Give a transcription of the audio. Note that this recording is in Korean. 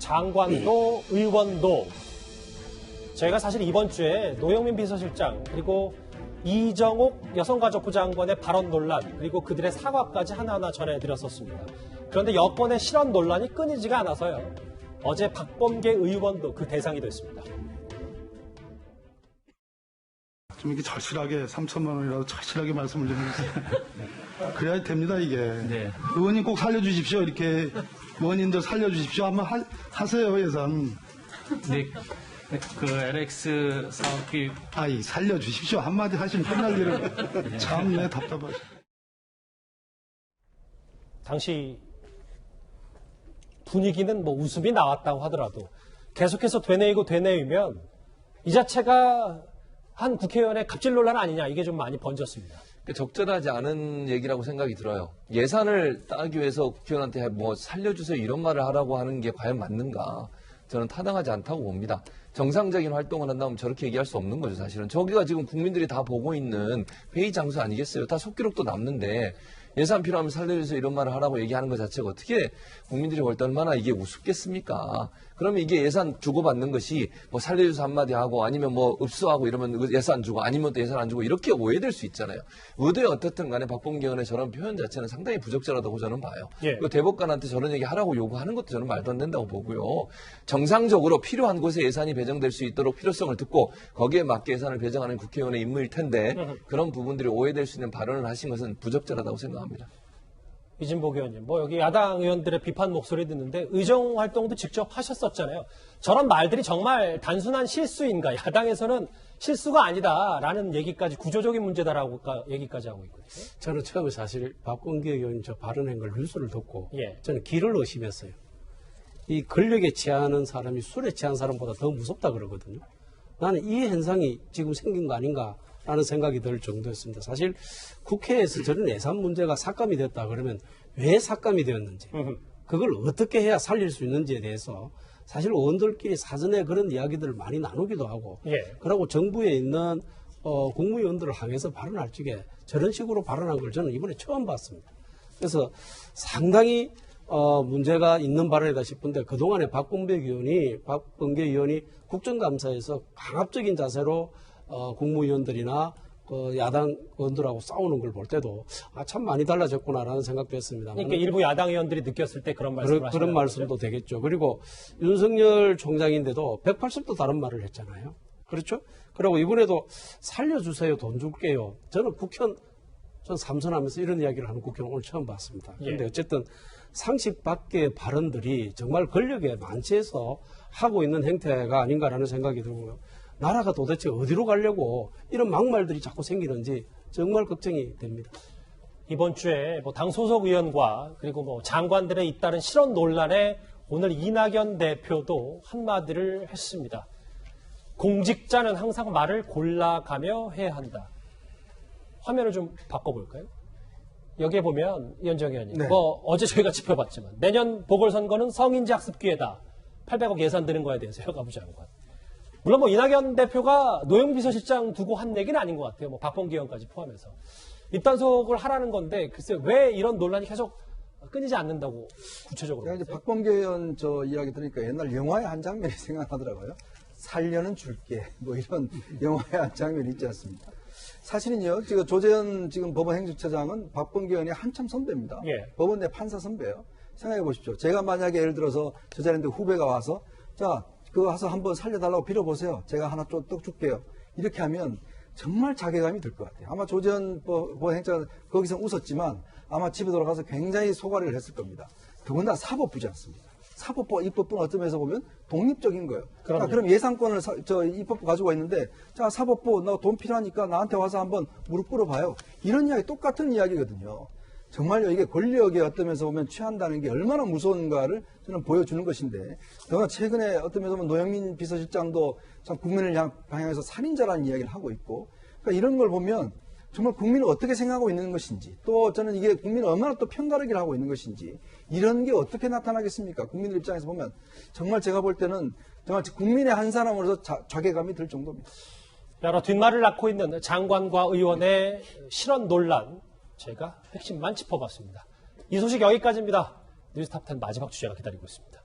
장관도 의원도 저희가 사실 이번 주에 노영민 비서실장 그리고 이정옥 여성가족부 장관의 발언 논란 그리고 그들의 사과까지 하나하나 전해드렸었습니다. 그런데 여권의 실언 논란이 끊이지가 않아서요. 어제 박범계 의원도 그 대상이 됐습니다. 좀 이렇게 절실하게 3천만 원이라도 절실하게 말씀을 좀 해주세요. 그래야 됩니다, 이게. 네. 의원님 꼭 살려주십시오. 이렇게 의원님들 살려주십시오. 한번 하세요, 예산. 네. 그 LX 사업비. 아이, 살려주십시오. 한마디 하시면 끝날 일을. 참, 네, 답답하죠. 당시 분위기는 뭐 웃음이 나왔다고 하더라도 계속해서 되뇌이면 이 자체가 한 국회의원의 갑질 논란 아니냐 이게 좀 많이 번졌습니다. 적절하지 않은 얘기라고 생각이 들어요. 예산을 따기 위해서 국회의원한테 뭐 살려주세요 이런 말을 하라고 하는 게 과연 맞는가? 저는 타당하지 않다고 봅니다. 정상적인 활동을 한다면 저렇게 얘기할 수 없는 거죠, 사실은. 저기가 지금 국민들이 다 보고 있는 회의 장소 아니겠어요? 다 속기록도 남는데 예산 필요하면 살려주세요 이런 말을 하라고 얘기하는 것 자체가 어떻게 국민들이 볼 때 얼마나 이게 우습겠습니까? 그러면 이게 예산 주고받는 것이 뭐 살려주세요 한마디 하고 아니면 뭐 읍수하고 이러면 예산 주고 아니면 또 예산 안 주고 이렇게 오해될 수 있잖아요. 의도에 어떻든 간에 박범계 의원의 저런 표현 자체는 상당히 부적절하다고 저는 봐요. 예. 그 대법관한테 저런 얘기 하라고 요구하는 것도 저는 말도 안 된다고 보고요. 정상적으로 필요한 곳에 예산이 배정될 수 있도록 필요성을 듣고 거기에 맞게 예산을 배정하는 국회의원의 임무일 텐데 그런 부분들이 오해될 수 있는 발언을 하신 것은 부적절하다고 생각합니다. 이진복 의원님, 뭐 여기 야당 의원들의 비판 목소리 듣는데 의정 활동도 직접 하셨었잖아요. 저런 말들이 정말 단순한 실수인가? 야당에서는 실수가 아니다라는 얘기까지 구조적인 문제다라고 얘기까지 하고 있거든요. 저는 처음에 사실 박범계 의원이 저 발언한 걸 뉴스를 듣고 예. 저는 기를 의심했어요. 이 권력에 취하는 사람이 술에 취한 사람보다 더 무섭다 그러거든요. 나는 이 현상이 지금 생긴 거 아닌가 라는 생각이 들 정도였습니다. 사실 국회에서 저런 예산 문제가 삭감이 됐다 그러면 왜 삭감이 되었는지 그걸 어떻게 해야 살릴 수 있는지에 대해서 사실 의원들끼리 사전에 그런 이야기들을 많이 나누기도 하고 예. 그리고 정부에 있는 국무위원들을 향해서 발언할 적에 저런 식으로 발언한 걸 저는 이번에 처음 봤습니다. 그래서 상당히 문제가 있는 발언이다 싶은데 그동안에 박범계 의원이 국정감사에서 강압적인 자세로 국무위원들이나 야당 의원들하고 싸우는 걸 볼 때도 참 많이 달라졌구나라는 생각도 했습니다. 그러니까 일부 야당 의원들이 느꼈을 때 그런 말씀을 하시는 그런 말씀도 되겠죠. 그리고 윤석열 총장인데도 180도 다른 말을 했잖아요. 그렇죠? 그리고 이번에도 살려주세요, 돈 줄게요. 저는 전 삼선하면서 이런 이야기를 하는 국회의원 오늘 처음 봤습니다. 그런데 어쨌든 상식 밖의 발언들이 정말 권력에 만취해서 하고 있는 행태가 아닌가라는 생각이 들고요. 나라가 도대체 어디로 가려고 이런 막말들이 자꾸 생기는지 정말 걱정이 됩니다. 이번 주에 뭐 당 소속 의원과 그리고 뭐 장관들의 잇따른 실언 논란에 오늘 이낙연 대표도 한마디를 했습니다. 공직자는 항상 말을 골라가며 해야 한다. 화면을 좀 바꿔볼까요? 여기에 보면 이현정 의원님, 네. 뭐 어제 저희가 짚어봤지만 내년 보궐선거는 성인지 학습 기회다. 800억 예산 드는 거에 대해서 여가부 장관. 물론 뭐 이낙연 대표가 노영민 비서실장 두고 한 얘기는 아닌 것 같아요. 뭐 박범계 의원까지 포함해서. 입단속을 하라는 건데 글쎄 왜 이런 논란이 계속 끊이지 않는다고 구체적으로. 제가 이제 박범계 의원 저 이야기 들으니까 옛날 영화의 한 장면이 생각나더라고요. 살려는 줄게. 뭐 이런 영화의 한 장면이 있지 않습니까? 사실은요, 지금 조재현 지금 법원 행정처장은 박범계 의원이 한참 선배입니다. 예. 법원 내 판사 선배예요. 생각해 보십시오. 제가 만약에 예를 들어서 저 자리인데 후배가 와서 자, 그거 와서 한번 살려달라고 빌어보세요. 제가 하나 떡 줄게요. 이렇게 하면 정말 자괴감이 들 것 같아요. 아마 조재현 법원 행정처장 거기서 웃었지만 아마 집에 돌아가서 굉장히 소가리를 했을 겁니다. 더군다나 사법부지 않습니까? 사법부와 입법부는 어떤 면에서 보면 독립적인 거예요. 그럼 예산권을 입법부 가지고 있는데 자, 사법부 너 돈 필요하니까 나한테 와서 한번 무릎 꿇어봐요. 이런 이야기 똑같은 이야기거든요. 정말요, 이게 권력에 어떤 면에서 보면 취한다는 게 얼마나 무서운가를 저는 보여주는 것인데, 더구나 최근에 어떤 면에서 보면 노영민 비서실장도 참 국민을 방향해서 살인자라는 이야기를 하고 있고, 그러니까 이런 걸 보면 정말 국민을 어떻게 생각하고 있는 것인지, 또 저는 이게 국민을 얼마나 또 편가르기를 하고 있는 것인지, 이런 게 어떻게 나타나겠습니까? 국민들 입장에서 보면 정말 제가 볼 때는 정말 국민의 한 사람으로서 자괴감이 들 정도입니다. 여러 뒷말을 낳고 있는 장관과 의원의 실언 논란, 제가 핵심만 짚어봤습니다. 이 소식 여기까지입니다. 뉴스탑10 마지막 주제가 기다리고 있습니다.